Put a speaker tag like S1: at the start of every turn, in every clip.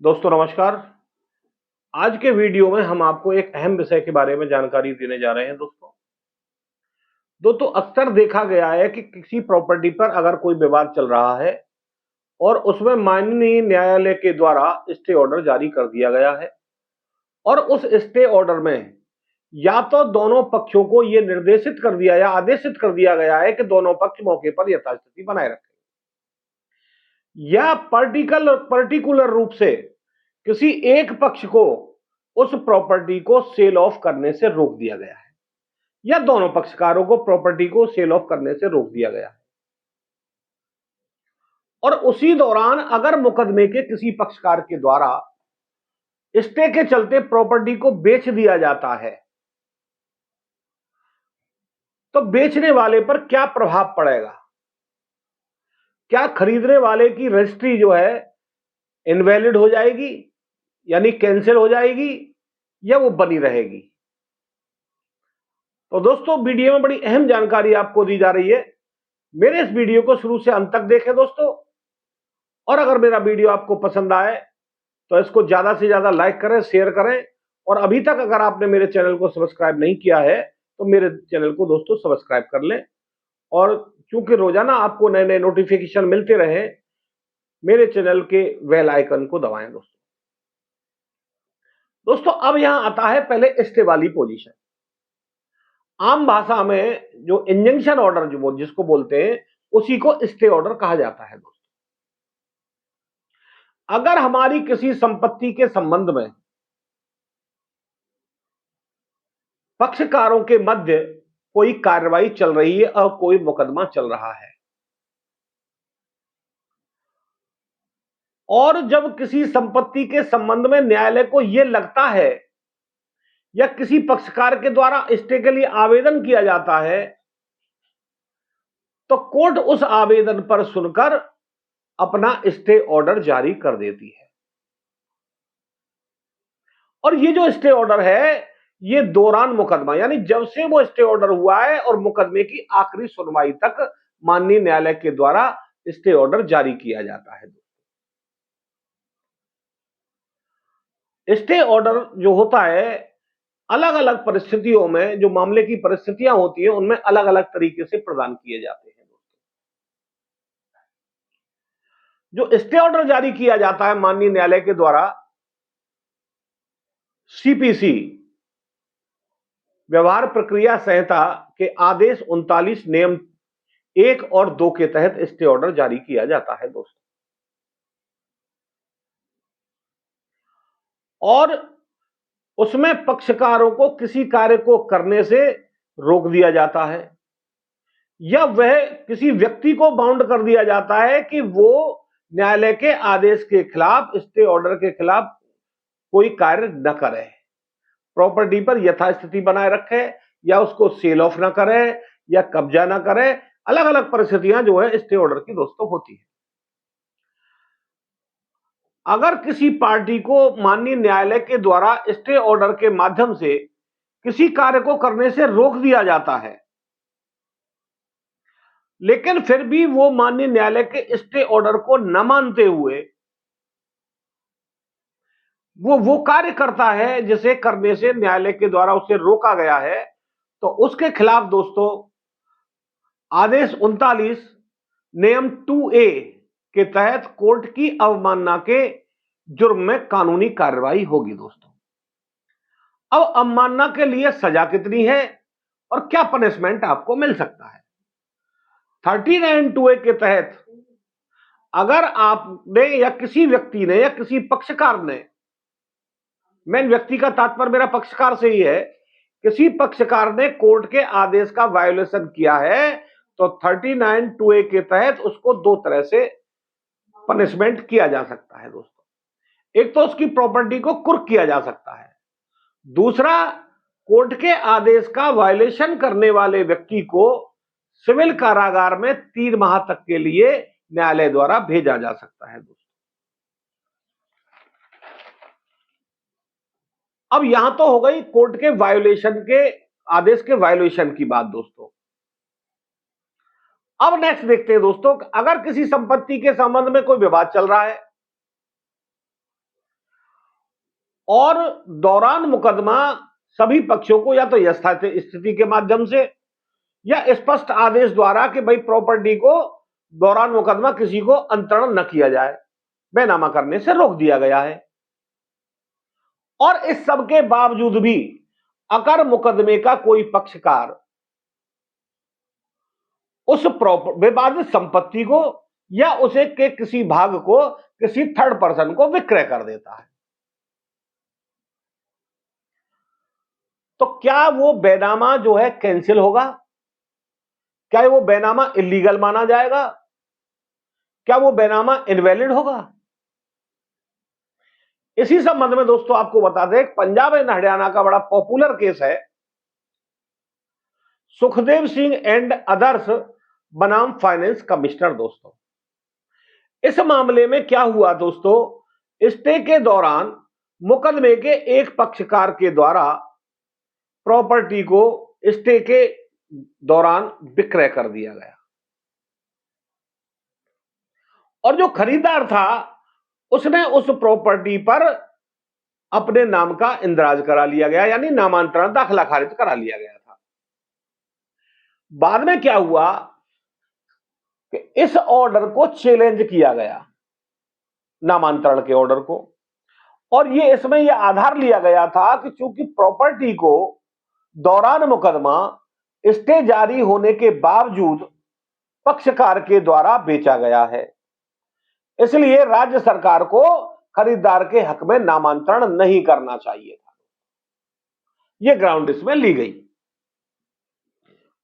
S1: दोस्तों नमस्कार। आज के वीडियो में हम आपको एक अहम विषय के बारे में जानकारी देने जा रहे हैं। दोस्तों अक्सर देखा गया है कि किसी प्रॉपर्टी पर अगर कोई विवाद चल रहा है और उसमें माननीय न्यायालय के द्वारा स्टे ऑर्डर जारी कर दिया गया है और उस स्टे ऑर्डर में या तो दोनों पक्षों को यह निर्देशित कर दिया या आदेशित कर दिया गया है कि दोनों पक्ष मौके पर यथास्थिति बनाए रखें या पर्टिकुलर रूप से किसी एक पक्ष को उस प्रॉपर्टी को सेल ऑफ करने से रोक दिया गया है या दोनों पक्षकारों को प्रॉपर्टी को सेल ऑफ करने से रोक दिया गया है और उसी दौरान अगर मुकदमे के किसी पक्षकार के द्वारा स्टे के चलते प्रॉपर्टी को बेच दिया जाता है तो बेचने वाले पर क्या प्रभाव पड़ेगा? क्या खरीदने वाले की रजिस्ट्री जो है इनवैलिड हो जाएगी यानी कैंसिल हो जाएगी या वो बनी रहेगी? तो दोस्तों वीडियो में बड़ी अहम जानकारी आपको दी जा रही है। मेरे इस वीडियो को शुरू से अंत तक देखें दोस्तों, और अगर मेरा वीडियो आपको पसंद आए तो इसको ज्यादा से ज्यादा लाइक करें, शेयर करें, और अभी तक अगर आपने मेरे चैनल को सब्सक्राइब नहीं किया है तो मेरे चैनल को दोस्तों सब्सक्राइब कर लें। और चूंकि रोजाना आपको नए नए नोटिफिकेशन मिलते रहे, मेरे चैनल के बेल आइकन को दबाएं दोस्तों अब यहां आता है पहले स्टे वाली पोजीशन। आम भाषा में जो इंजंक्शन ऑर्डर जो जिसको बोलते हैं उसी को स्टे ऑर्डर कहा जाता है। दोस्तों अगर हमारी किसी संपत्ति के संबंध में पक्षकारों के मध्य कोई कार्रवाई चल रही है और कोई मुकदमा चल रहा है और जब किसी संपत्ति के संबंध में न्यायालय को यह लगता है या किसी पक्षकार के द्वारा स्टे के लिए आवेदन किया जाता है तो कोर्ट उस आवेदन पर सुनकर अपना स्टे ऑर्डर जारी कर देती है। और ये जो स्टे ऑर्डर है ये दौरान मुकदमा यानी जब से वो स्टे ऑर्डर हुआ है और मुकदमे की आखिरी सुनवाई तक माननीय न्यायालय के द्वारा स्टे ऑर्डर जारी किया जाता है। स्टे ऑर्डर जो होता है अलग अलग परिस्थितियों में, जो मामले की परिस्थितियां होती हैं उनमें अलग अलग तरीके से प्रदान किए जाते हैं। जो स्टे ऑर्डर जारी किया जाता है माननीय न्यायालय के द्वारा सीपीसी व्यवहार प्रक्रिया संहिता के आदेश 39 नियम 1 और 2 के तहत स्टे ऑर्डर जारी किया जाता है दोस्तों। और उसमें पक्षकारों को किसी कार्य को करने से रोक दिया जाता है या वह किसी व्यक्ति को बाउंड कर दिया जाता है कि वो न्यायालय के आदेश के खिलाफ, स्टे ऑर्डर के खिलाफ कोई कार्य न करे, प्रॉपर्टी पर यथास्थिति बनाए रखे या उसको सेल ऑफ ना करे या कब्जा ना करे। अलग अलग परिस्थितियां जो है स्टे ऑर्डर की दोस्तों होती है। अगर किसी पार्टी को माननीय न्यायालय के द्वारा स्टे ऑर्डर के माध्यम से किसी कार्य को करने से रोक दिया जाता है लेकिन फिर भी वो माननीय न्यायालय के स्टे ऑर्डर को न मानते हुए वो कार्य करता है जिसे करने से न्यायालय के द्वारा उसे रोका गया है, तो उसके खिलाफ दोस्तों आदेश 39 नियम 2A के तहत कोर्ट की अवमानना के जुर्म में कानूनी कार्रवाई होगी। दोस्तों अब अवमानना के लिए सजा कितनी है और क्या पनिशमेंट आपको मिल सकता है? 39(2)A के तहत अगर आपने या किसी व्यक्ति ने या किसी पक्षकार ने, मैं व्यक्ति का तात्पर्य मेरा पक्षकार से ही है, किसी पक्षकार ने कोर्ट के आदेश का वायोलेशन किया है तो 39(2)A के तहत उसको दो तरह से पनिशमेंट किया जा सकता है। दोस्तों एक तो उसकी प्रॉपर्टी को कुर्क किया जा सकता है, दूसरा कोर्ट के आदेश का वायोलेशन करने वाले व्यक्ति को सिविल कारागार में 3 माह तक के लिए न्यायालय द्वारा भेजा जा सकता है। दोस्तों अब यहां तो हो गई कोर्ट के वायोलेशन के आदेश के वायोलेशन की बात। दोस्तों अब नेक्स्ट देखते हैं दोस्तों, अगर किसी संपत्ति के संबंध में कोई विवाद चल रहा है और दौरान मुकदमा सभी पक्षों को या तो यथास्थिति के माध्यम से या स्पष्ट आदेश द्वारा कि भाई प्रॉपर्टी को दौरान मुकदमा किसी को अंतरण न किया जाए, बेनामा करने से रोक दिया गया है। और इस सब के बावजूद भी अगर मुकदमे का कोई पक्षकार उस विवादित संपत्ति को या उसे के किसी भाग को किसी थर्ड पर्सन को विक्रय कर देता है, तो क्या वो बेनामा जो है कैंसिल होगा? क्या वो बेनामा इलीगल माना जाएगा? क्या वो बेनामा इनवैलिड होगा? इसी संबंध में दोस्तों आपको बता दें, पंजाब एंड हरियाणा का बड़ा पॉपुलर केस है, सुखदेव सिंह एंड अदर्स बनाम फाइनेंस कमिश्नर। दोस्तों इस मामले में क्या हुआ दोस्तों, स्टे के दौरान मुकदमे के एक पक्षकार के द्वारा प्रॉपर्टी को स्टे के दौरान विक्रय कर दिया गया और जो खरीदार था उसने उस प्रॉपर्टी पर अपने नाम का इंदराज करा लिया गया, यानी नामांतरण दाखिला खारिज करा लिया गया था। बाद में क्या हुआ कि इस ऑर्डर को चैलेंज किया गया, नामांतरण के ऑर्डर को, और ये इसमें यह आधार लिया गया था कि चूंकि प्रॉपर्टी को दौरान मुकदमा स्टे जारी होने के बावजूद पक्षकार के द्वारा बेचा गया है, इसलिए राज्य सरकार को खरीदार के हक में नामांतरण नहीं करना चाहिए था। यह ग्राउंड इसमें ली गई।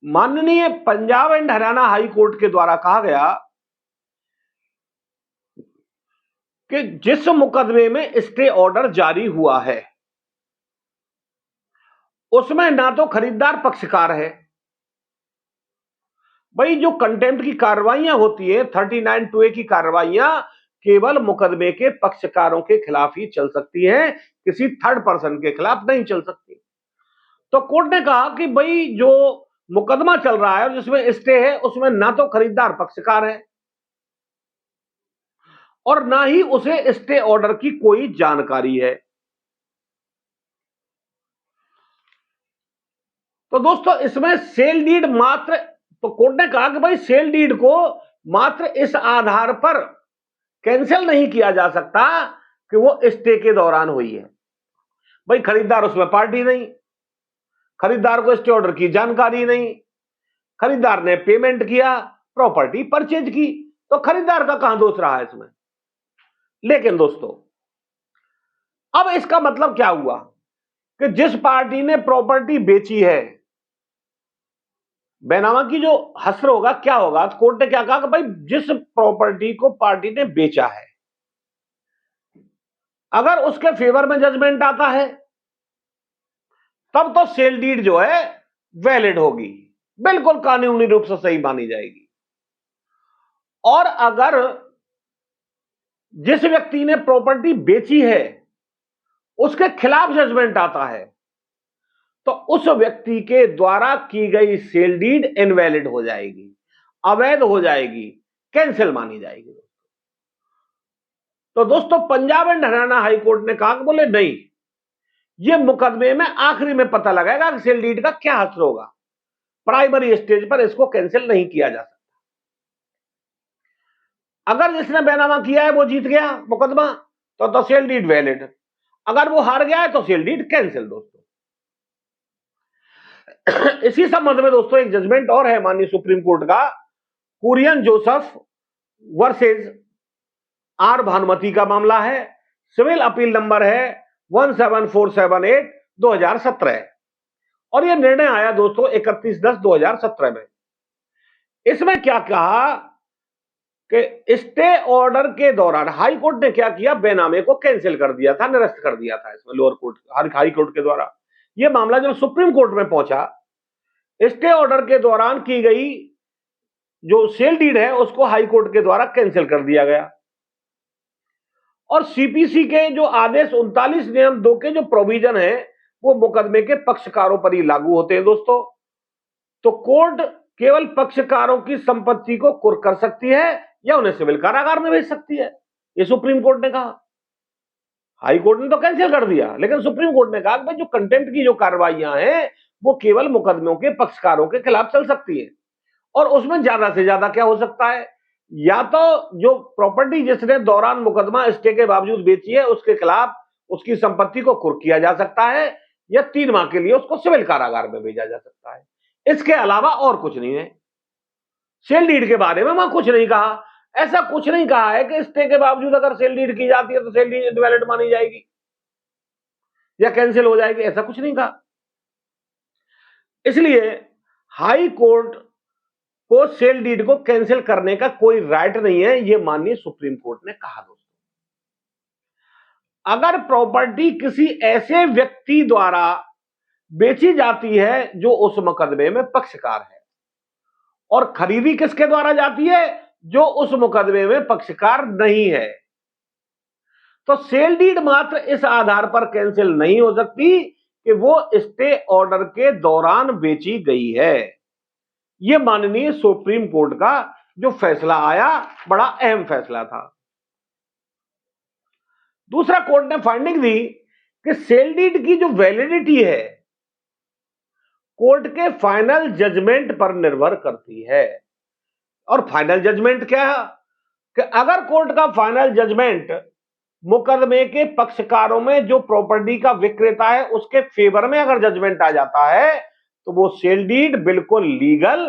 S1: माननीय Punjab and Haryana high court के द्वारा कहा गया कि जिस मुकदमे में स्टे ऑर्डर जारी हुआ है उसमें ना तो खरीदार पक्षकार है, भाई जो कंटेम्प्ट की कार्रवाइयां होती है 39(2)A की कार्रवाइयां केवल मुकदमे के पक्षकारों के खिलाफ ही चल सकती हैं, किसी थर्ड पर्सन के खिलाफ नहीं चल सकती। तो कोर्ट ने कहा कि भाई जो मुकदमा चल रहा है जिसमें स्टे है उसमें ना तो खरीदार पक्षकार है और ना ही उसे स्टे ऑर्डर की कोई जानकारी है। तो दोस्तों इसमें सेल डीड मात्र, तो कोर्ट ने कहा कि भाई सेल डीड को मात्र इस आधार पर कैंसिल नहीं किया जा सकता कि वो स्टे के दौरान हुई है। भाई खरीदार उसमें पार्टी नहीं, खरीदार को स्टे ऑर्डर की जानकारी नहीं, खरीदार ने पेमेंट किया, प्रॉपर्टी परचेज की, तो खरीदार का कहां दोष रहा है इसमें। लेकिन दोस्तों अब इसका मतलब क्या हुआ कि जिस पार्टी ने प्रॉपर्टी बेची है, बेनामा की जो हसर होगा क्या होगा, तो कोर्ट ने क्या कहा कि भाई जिस प्रॉपर्टी को पार्टी ने बेचा है अगर उसके फेवर में जजमेंट आता है तब तो सेल डीड जो है वैलिड होगी, बिल्कुल कानूनी रूप से सही मानी जाएगी। और अगर जिस व्यक्ति ने प्रॉपर्टी बेची है उसके खिलाफ जजमेंट आता है तो उस व्यक्ति के द्वारा की गई सेल डीड इनवैलिड हो जाएगी, अवैध हो जाएगी, कैंसिल मानी जाएगी। तो दोस्तों Punjab and Haryana high court ने कहा कि बोले नहीं, ये मुकदमे में आखिरी में पता लगाएगा कि सेल डीड का क्या असर होगा, प्राइमरी स्टेज पर इसको कैंसिल नहीं किया जा सकता। अगर जिसने बेनामा किया है वो जीत गया मुकदमा तो सेल डीड वैलिड, अगर वो हार गया है तो सेल डीड कैंसिल। दोस्तों इसी संबंध में दोस्तों एक जजमेंट और है माननीय सुप्रीम कोर्ट का, कुरियन जोसेफ वर्सेस आर भानुमति का मामला है, सिविल अपील नंबर है 17478 2017 और यह निर्णय आया दोस्तों 31/10/2017 में। इसमें क्या कहा कि स्टे ऑर्डर के दौरान हाई कोर्ट ने क्या किया, बेनामे को कैंसिल कर दिया था, निरस्त कर दिया था इसमें लोअर कोर्ट हाई कोर्ट के द्वारा। यह मामला जब सुप्रीम कोर्ट में पहुंचा, स्टे ऑर्डर के दौरान की गई जो सेल डीड है उसको हाई कोर्ट के द्वारा कैंसिल कर दिया गया और सीपीसी के जो आदेश 39 नियम 2 के जो प्रोविजन है वो मुकदमे के पक्षकारों पर ही लागू होते हैं। दोस्तों तो कोर्ट केवल पक्षकारों की संपत्ति को कुर्क कर सकती है या उन्हें सिविल कारागार में भेज सकती है, ये सुप्रीम कोर्ट ने कहा। हाई कोर्ट ने तो कैंसिल कर दिया, लेकिन सुप्रीम कोर्ट ने कहा कि भाई जो कंटेम्प्ट की जो कार्रवाइयां हैं वो केवल मुकदमों के पक्षकारों के खिलाफ चल सकती है। और उसमें ज्यादा से ज्यादा क्या हो सकता है, या तो जो प्रॉपर्टी जिसने दौरान मुकदमा स्टे के बावजूद बेची है उसके खिलाफ उसकी संपत्ति को कुर्क किया जा सकता है, या 3 माह के लिए उसको सिविल कारागार में भेजा जा सकता है। इसके अलावा और कुछ नहीं है। सेल डीड के बारे में वहां कुछ नहीं कहा, ऐसा कुछ नहीं कहा है कि स्टे के बावजूद अगर सेल डीड की जाती है तो सेल डीड इनवैलिड मानी जाएगी या कैंसिल हो जाएगी, ऐसा कुछ नहीं कहा। इसलिए हाई कोर्ट को सेल डीड को कैंसिल करने का कोई राइट नहीं है, यह माननीय सुप्रीम कोर्ट ने कहा। दोस्तों, अगर प्रॉपर्टी किसी ऐसे व्यक्ति द्वारा बेची जाती है जो उस मुकदमे में पक्षकार है, और खरीदी किसके द्वारा जाती है, जो उस मुकदमे में पक्षकार नहीं है, तो सेल डीड मात्र इस आधार पर कैंसिल नहीं हो सकती कि वो स्टे ऑर्डर के दौरान बेची गई है। यह माननीय सुप्रीम कोर्ट का जो फैसला आया, बड़ा अहम फैसला था। दूसरा, कोर्ट ने फाइंडिंग दी कि सेल डीड की जो वैलिडिटी है कोर्ट के फाइनल जजमेंट पर निर्भर करती है। और फाइनल जजमेंट क्या है कि अगर कोर्ट का फाइनल जजमेंट मुकदमे के पक्षकारों में जो प्रॉपर्टी का विक्रेता है उसके फेवर में अगर जजमेंट आ जाता है तो वो सेल डीड बिल्कुल लीगल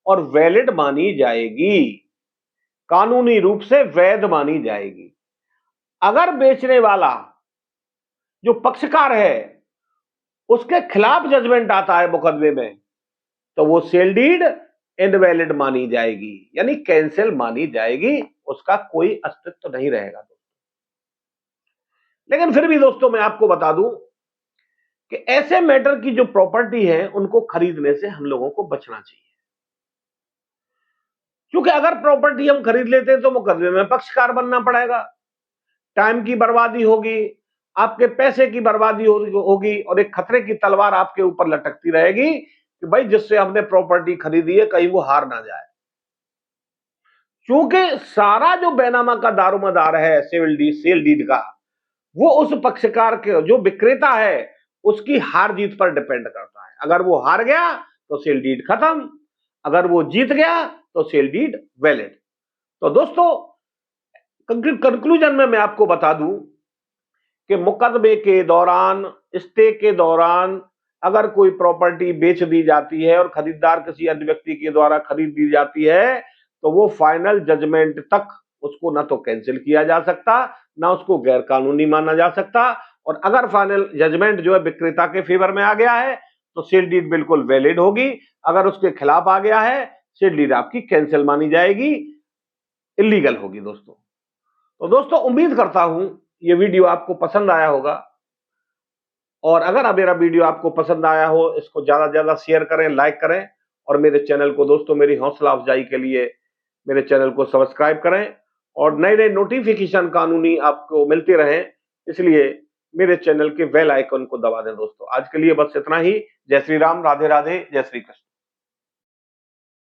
S1: और वैलिड मानी जाएगी, कानूनी रूप से वैध मानी जाएगी। अगर बेचने वाला जो पक्षकार है उसके खिलाफ जजमेंट आता है मुकदमे में तो वो सेल डीड इनवैलिड मानी जाएगी, यानी कैंसिल मानी जाएगी, उसका कोई अस्तित्व नहीं रहेगा। लेकिन फिर भी दोस्तों मैं आपको बता दूं कि ऐसे मैटर की जो प्रॉपर्टी है उनको खरीदने से हम लोगों को बचना चाहिए, क्योंकि अगर प्रॉपर्टी हम खरीद लेते हैं तो मुकदमे में पक्षकार बनना पड़ेगा, टाइम की बर्बादी होगी, आपके पैसे की बर्बादी होगी, और एक खतरे की तलवार आपके ऊपर लटकती रहेगी कि भाई जिससे हमने प्रॉपर्टी खरीदी है कहीं वो हार ना जाए। क्योंकि सारा जो बैनामा का दारोमदार है सेल डीड का, वो उस पक्षकार के जो विक्रेता है उसकी हार जीत पर डिपेंड करता है। अगर वो हार गया तो सेल डीड खत्म, अगर वो जीत गया तो सेल डीड वैलिड। तो दोस्तों, कंक्लूजन में मैं आपको बता दूं कि मुकदमे के दौरान, स्टे के दौरान अगर कोई प्रॉपर्टी बेच दी जाती है और खरीदार किसी अन्य व्यक्ति के द्वारा खरीद दी जाती है तो वो फाइनल जजमेंट तक उसको ना तो कैंसिल किया जा सकता, ना उसको गैर कानूनी माना जा सकता। और अगर फाइनल जजमेंट जो है विक्रेता के फेवर में आ गया है तो सेल डीड बिल्कुल वैलिड होगी, अगर उसके खिलाफ आ गया है सेल डीड आपकी कैंसिल मानी जाएगी, इलीगल होगी। दोस्तों, तो दोस्तों उम्मीद करता हूं ये वीडियो आपको पसंद आया होगा, और अगर मेरा वीडियो आपको पसंद आया हो इसको ज्यादा से ज्यादा शेयर करें, लाइक करें, और मेरे चैनल को दोस्तों मेरी हौसला अफजाई के लिए मेरे चैनल को सब्सक्राइब करें, और नए नए नोटिफिकेशन कानूनी आपको मिलते रहें, इसलिए मेरे चैनल के बेल आइकन को दबा दें। दोस्तों, आज के लिए बस इतना ही। जय श्री राम, राधे राधे, जय श्री कृष्ण।